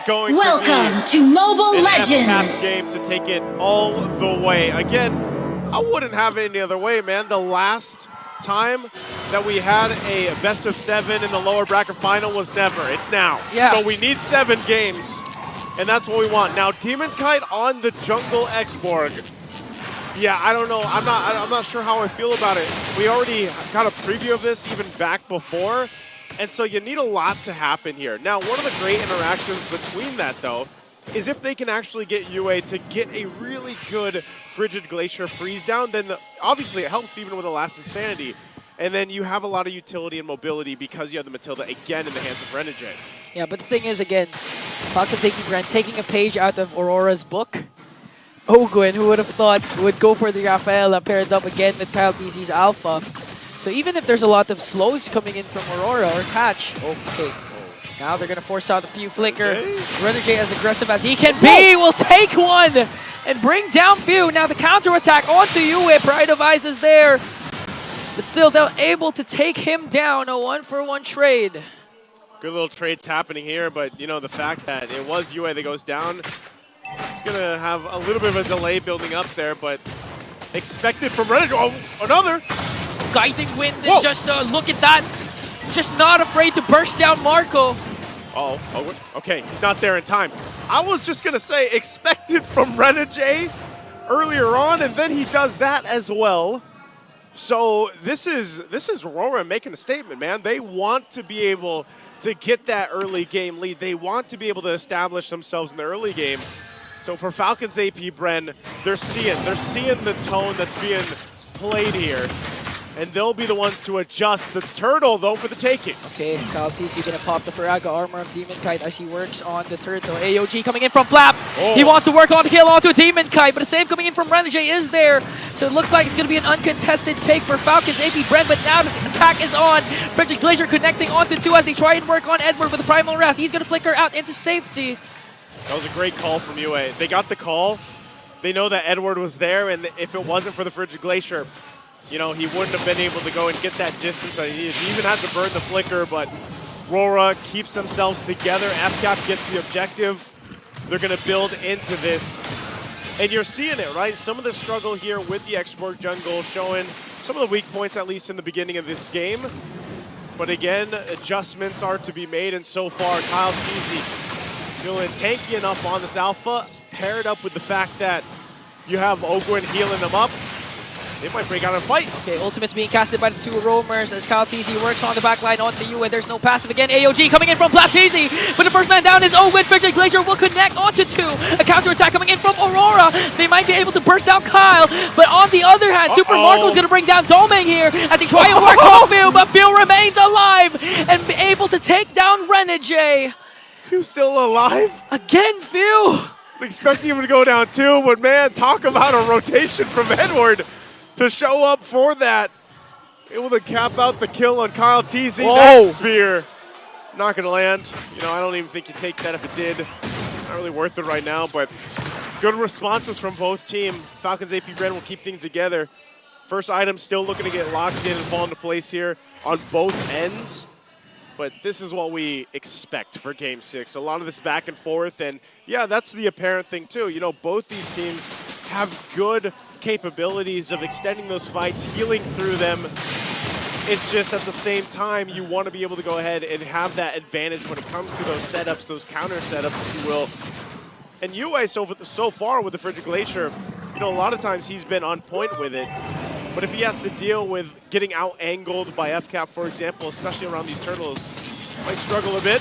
going Welcome to Mobile an Legends. FCAP game to take it all the way. Again, I wouldn't have it any other way, man. The last time that we had a best of 7 in the lower bracket final was never. It's now. Yeah. So we need 7 games, and that's what we want. Now, Demonkite on the jungle X-Borg. Yeah, I don't know. I'm not sure how I feel about it. We already got a preview of this even back before, and so you need a lot to happen here. Now, one of the great interactions between that, though, is if they can actually get UA to get a really good Frigid Glacier freeze down, then obviously it helps even with the last Insanity. And then you have a lot of utility and mobility because you have the Matilda again in the hands of renejay. Yeah, but the thing is, again, FALCON taking a page out of Aurora's book. Owgwen, who would have thought, would go for the Raphael paired up again with kyletz Alpha. So even if there's a lot of slows coming in from Aurora or Catch, okay. Now they're going to force out a few flicker. Okay. renejay, as aggressive as he can be, will take one and bring down pheww. Now the counterattack onto UA. Pride of Ice is there. But still, they're able to take him down. A 1-for-1 trade. Good little trades happening here, but you know, the fact that it was UA that goes down, it's going to have a little bit of a delay building up there, but expected from renejay. Oh, another! Guiding wind, and just look at that. Just not afraid to burst down Marco. Oh, okay, he's not there in time. I was just going to say expected from renejay earlier on, and then he does that as well. So this is RORA making a statement, man. They want to be able to get that early game lead. They want to be able to establish themselves in the early game. So for Falcon's AP BREN, they're seeing the tone that's being played here. And they'll be the ones to adjust. The turtle, though, for the taking. Okay, kyletz going to pop the Faraga armor of Demonkite as he works on the turtle. AOG coming in from Flap. Oh. He wants to work on the kill onto Demonkite, but a save coming in from renejay is there. So it looks like it's going to be an uncontested take for Falcon's AP BREN, but now the attack is on. Frigid Glacier connecting onto 2 as they try and work on Edward with the Primal Wrath. He's going to flicker out into safety. That was a great call from UA. They got the call. They know that Edward was there, and if it wasn't for the Frigid Glacier, you know, he wouldn't have been able to go and get that distance. He even had to burn the flicker, but RORA keeps themselves together. FCAP gets the objective. They're going to build into this. And you're seeing it, right? Some of the struggle here with the Export jungle showing some of the weak points, at least in the beginning of this game. But again, adjustments are to be made, and so far, kyletz feeling tanky enough on this alpha, paired up with the fact that you have owgwen healing them up. They might break out and fight. Okay, ultimate's being casted by the 2 roamers as kyletz works on the backline onto UA. There's no passive again. AOG coming in from flaptzy, but the first man down is Owgwen. Frigid Glacier will connect onto 2. A counterattack coming in from Aurora. They might be able to burst down Kyle, but on the other hand, Super Marco's going to bring down domeng here as they try and work on pheww, but pheww remains alive and be able to take down renejay. pheww's still alive? Again, pheww. I was expecting him to go down too, but man, talk about a rotation from Edward to show up for that. Able to cap out the kill on kyletz. That spear not going to land. You know, I don't even think you take that if it did. Not really worth it right now, but good responses from both teams. Falcon's AP BREN will keep things together. First item still looking to get locked in and fall into place here on both ends. But this is what we expect for Game 6. A lot of this back and forth, and yeah, that's the apparent thing too. You know, both these teams have good capabilities of extending those fights, healing through them. It's just at the same time, you want to be able to go ahead and have that advantage when it comes to those setups, those counter setups, if you will. And UA so far with the Frigid Glacier, you know, a lot of times he's been on point with it. But if he has to deal with getting out-angled by FCAP, for example, especially around these turtles, might struggle a bit.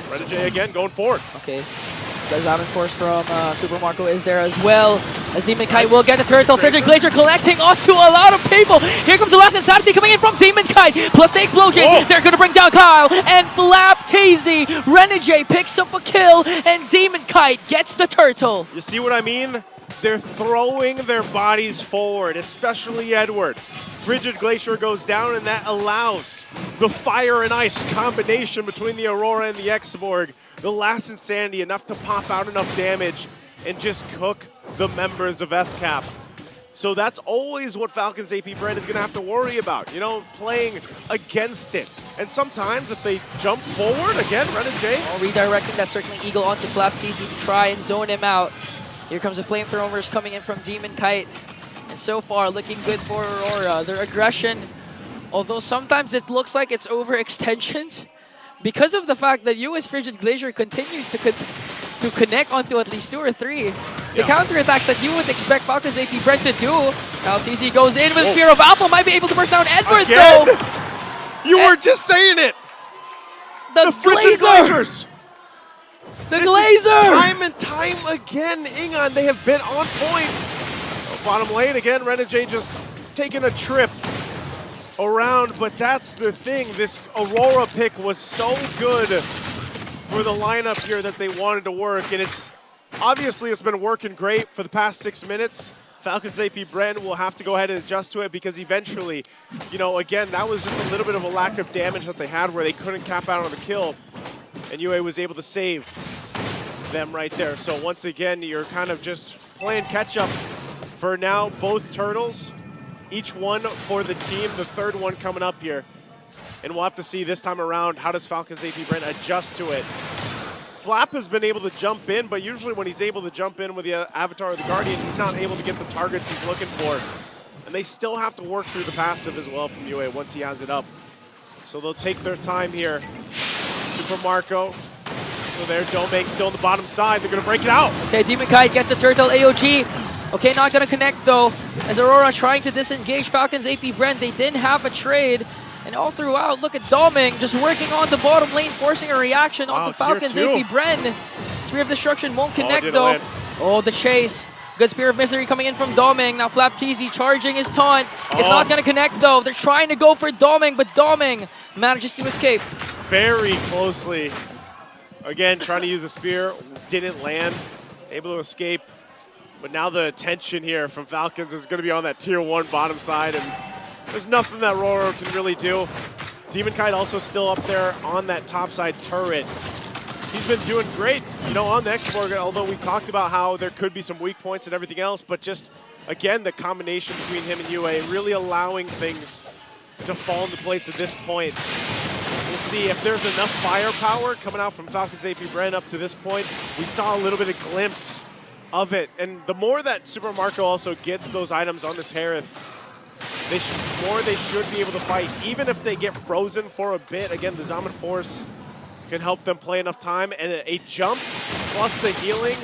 renejay again going forward. Okay. There's Diamond Force from Super Marco is there as well. As Demonkite will get the turtle. Frigid Glacier collecting onto a lot of people. Here comes the last Insanity coming in from Demonkite. Plus the explosion. They're going to bring down Kyle and flaptzy. renejay picks up a kill and Demonkite gets the turtle. You see what I mean? They're throwing their bodies forward, especially Edward. Frigid Glacier goes down, and that allows the fire and ice combination between the Aurora and the X-Borg. The last Insanity, enough to pop out enough damage and just cook the members of FCAP. So that's always what Falcon's AP BREN is going to have to worry about, you know, playing against it. And sometimes if they jump forward, again, renejay. Redirecting that circling eagle onto flaptzy to try and zone him out. Here comes the flamethrowers coming in from demokite. And so far, looking good for Aurora. Their aggression, although sometimes it looks like it's overextensions, because of the fact that US Frigid Glacier continues to connect onto at least 2 or 3. The counterattacks that you would expect Falcon's AP BREN to do. Now TZ goes in with Spear of Alpha, might be able to burst down Edward again? though. You were just saying it. The Frigid Glazers. The This Glazer! is time and time again, Ingon, they have been on point. Bottom lane again, renejay just taking a trip around, but that's the thing. This Aurora pick was so good for the lineup here that they wanted to work, and it's been working great for the past 6 minutes. Falcon's AP BREN will have to go ahead and adjust to it because eventually, you know, again, that was just a little bit of a lack of damage that they had where they couldn't cap out on the kill, and UA was able to save them right there. So once again, you're kind of just playing catch up for now. Both turtles, each one for the team, the third one coming up here. And we'll have to see this time around, how does Falcon's AP BREN adjust to it. Flap has been able to jump in, but usually when he's able to jump in with the Avatar or the Guardian, he's not able to get the targets he's looking for. And they still have to work through the passive as well from UA once he has it up. So they'll take their time here. Super Marco. So there, domeng still on the bottom side. They're going to break it out. Okay, demokite gets the turtle AOG. Okay, not going to connect though. As Aurora trying to disengage Falcon's AP BREN, they didn't have a trade. And all throughout, look at domeng just working on the bottom lane, forcing a reaction onto Falcon's AP BREN. Spear of Destruction won't connect though. Oh, the chase. Good Spear of Misery coming in from domeng. Now flaptzy charging his taunt. It's not going to connect though. They're trying to go for domeng, but domeng manages to escape. Very closely. Again, trying to use a spear, didn't land, able to escape. But now the attention here from Falcons is going to be on that tier 1 bottom side, and there's nothing that RORA can really do. Demokite also still up there on that top side turret. He's been doing great, you know, on the export, although we talked about how there could be some weak points and everything else, but just, again, the combination between him and UA really allowing things to fall into place at this point. We'll see if there's enough firepower coming out from Falcon's AP BREN up to this point. We saw a little bit of glimpse of it, and the more that Super Marco also gets those items on this Hereth, they should be able to fight, even if they get frozen for a bit. Again, the Zaman Force can help them play enough time, and a jump plus the healing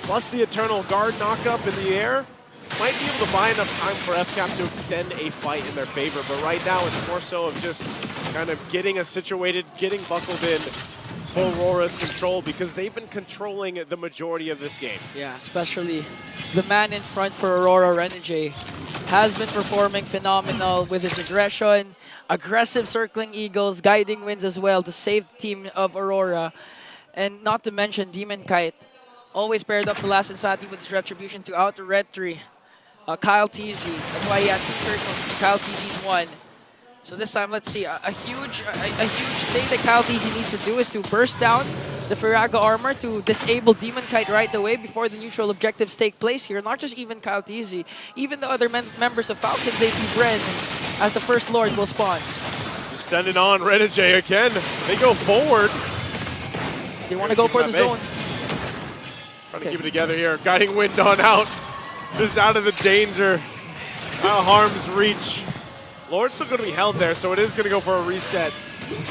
plus the Eternal Guard knockup in the air might be able to buy enough time for FCAP to extend a fight in their favor. But right now, it's more so of just kind of getting us situated, getting buckled in for Aurora's control, because they've been controlling the majority of this game. Yeah, especially the man in front for Aurora, renejay, has been performing phenomenal with his aggression, aggressive circling eagles, guiding winds as well to save the team of Aurora. And not to mention demokite, always paired up the last insanity with his retribution to out the red tree. kyletz, that's why he had 2 turtles, kyletz 1. So this time, let's see, a huge thing that kyletz needs to do is to burst down the Firaga armor to disable demokite right away before the neutral objectives take place here. Not just even kyletz, even the other members of Falcon's AP BREN as the first lord will spawn. Just send it on renejay again. They go forward. They want to go for the zone. Trying to keep it together here. Guiding wind on out. Just out of the danger. Out of harm's reach. Lord's still going to be held there, so it is going to go for a reset.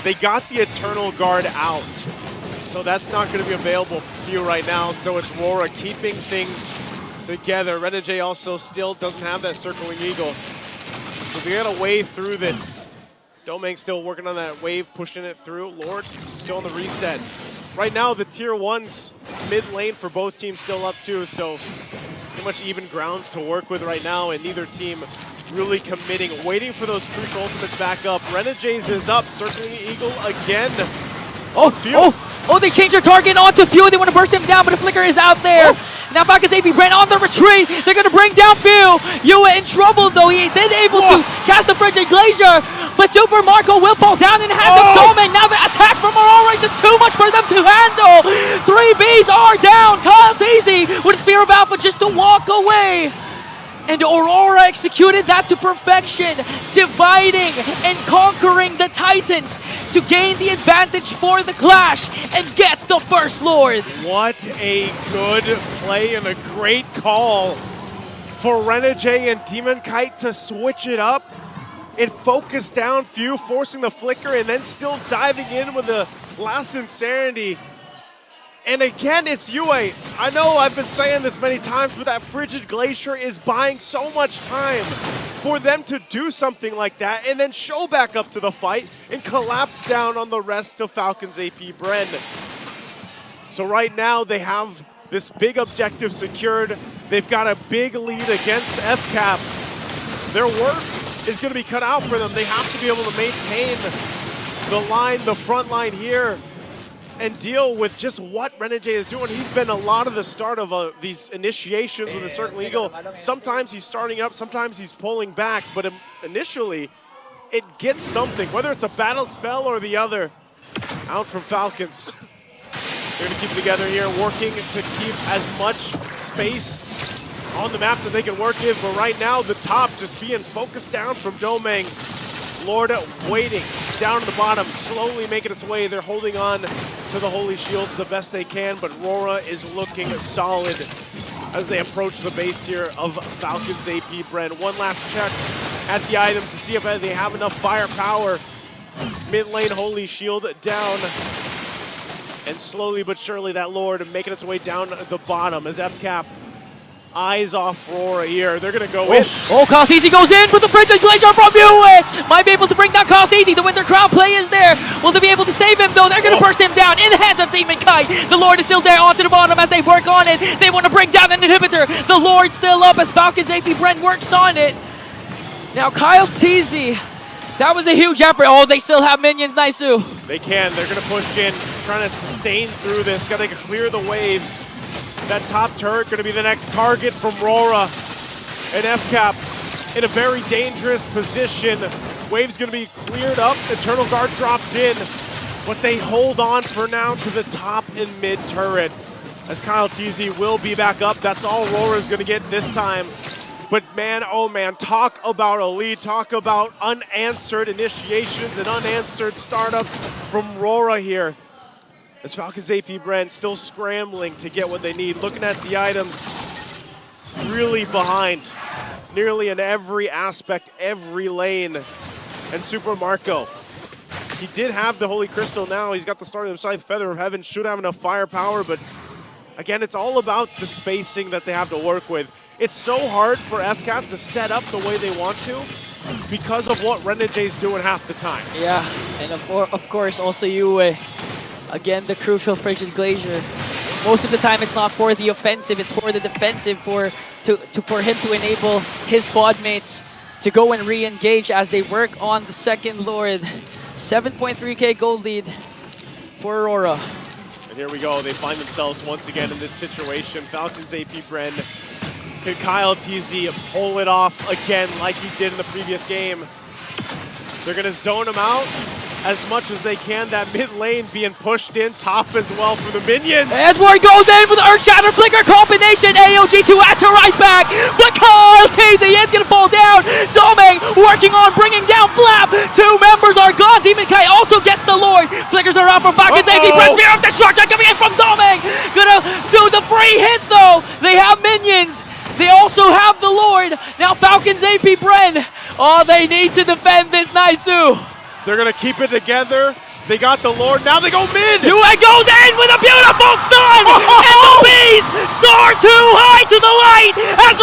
They got the Eternal Guard out, so that's not going to be available for pheww right now. So it's RORA keeping things together. renejay also still doesn't have that circling eagle, so they got to wade through this. domeng still working on that wave, pushing it through. Lord still on the reset. Right now, the tier 1's mid lane for both teams still up too, so pretty much even grounds to work with right now, and neither team really committing, waiting for those crucial ultimates back up. renejay's is up, circling eagle again. Oh, they changed their target onto pheww. They want to burst him down, but the flicker is out there. Now Falcon's AP BREN on the retreat. They're going to bring down pheww. UA in trouble though. He then able to cast the Frigid Glacier, but Super Marco will fall down in the hands of domeng. Now the attack from Aurora is just too much for them to handle. 3 Bs are down. kyletz with a Spear of Alpha just to walk away. And Aurora executed that to perfection, dividing and conquering the Titans. to gain the advantage for the clash and get the first Lord. What a good play and a great call for renejay and demokite to switch it up. It focused down pheww, forcing the flicker and then still diving in with the last insanity. And again, it's UA. I know I've been saying this many times, but that frigid glacier is buying so much time for them to do something like that and then show back up to the fight and collapse down on the rest of Falcon's AP BREN. So right now they have this big objective secured. They've got a big lead against FCAP. Their work is going to be cut out for them. They have to be able to maintain the line, the front line here, and deal with just what renejay is doing. He's been a lot of the start of these initiations with a certain Eagle. Sometimes he's starting up, sometimes he's pulling back, but initially it gets something, whether it's a battle spell or the other. Out from Falcons. They're going to keep it together here, working to keep as much space on the map that they can work in, but right now the top just being focused down from Domeng. Lord waiting down to the bottom, slowly making its way. They're holding on to the Holy Shields the best they can, but RORA is looking solid as they approach the base here of Falcon's AP BREN. One last check at the items to see if they have enough firepower. Mid lane Holy Shield down, and slowly but surely that Lord making its way down the bottom as FCAP eyes off RORA here. They're going to go in. Oh, kyletz goes in with the frigid glacier from pheww. Might be able to bring down kyletz. The Winter Crown play is there. Will they be able to save him though? They're going to burst him down in the hands of demonkite. The Lord is still there onto the bottom as they work on it. They want to bring down an inhibitor. The Lord still up as Falcon's AP BREN works on it. Now kyletz, that was a huge effort. Oh, they still have minions, Naisu. They can. They're going to push in, trying to sustain through this. Got to clear the waves. That top turret going to be the next target from RORA. And FCAP in a very dangerous position. Wave's going to be cleared up. Eternal Guard dropped in. But they hold on for now to the top and mid turret. As kyletz will be back up. That's all RORA's going to get this time. But man, oh man, talk about a lead. Talk about unanswered initiations and unanswered startups from RORA here. As Falcon's AP BREN still scrambling to get what they need. Looking at the items, really behind. Nearly in every aspect, every lane. And Super Marco, he did have the Holy Crystal now. He's got the start of the Scythe Feather of Heaven. Should have enough firepower, but again, it's all about the spacing that they have to work with. It's so hard for FCAP to set up the way they want to because of what renejay's doing half the time. Yeah, and of course also UA. Again, the crucial frigid glacier. Most of the time, it's not for the offensive; it's for the defensive. For him to enable his squad mates to go and re-engage as they work on the second Lord. 7.3k gold lead for RORA. And here we go. They find themselves once again in this situation. Falcon's AP BREN. Can kyletz pull it off again like he did in the previous game? They're going to zone him out as much as they can. That mid lane being pushed in, top as well for the minions. Edward goes in with the Earth Shatter Flicker combination. AOG to answer right back, but kyletz is gonna fall down. Domeng working on bringing down Flap. Two members are gone. Demokite also gets the Lord. Flickers are out from Falcon's AP BREN. Spear of Destruction coming in from Domeng. Gonna do the free hit though. They have minions. They also have the Lord. Now Falcon's AP BREN. Oh, they need to defend this, Naisu. They're going to keep it together. They got the Lord. Now they go mid. UA goes in with a beautiful stun. And the bees soar too high to the light as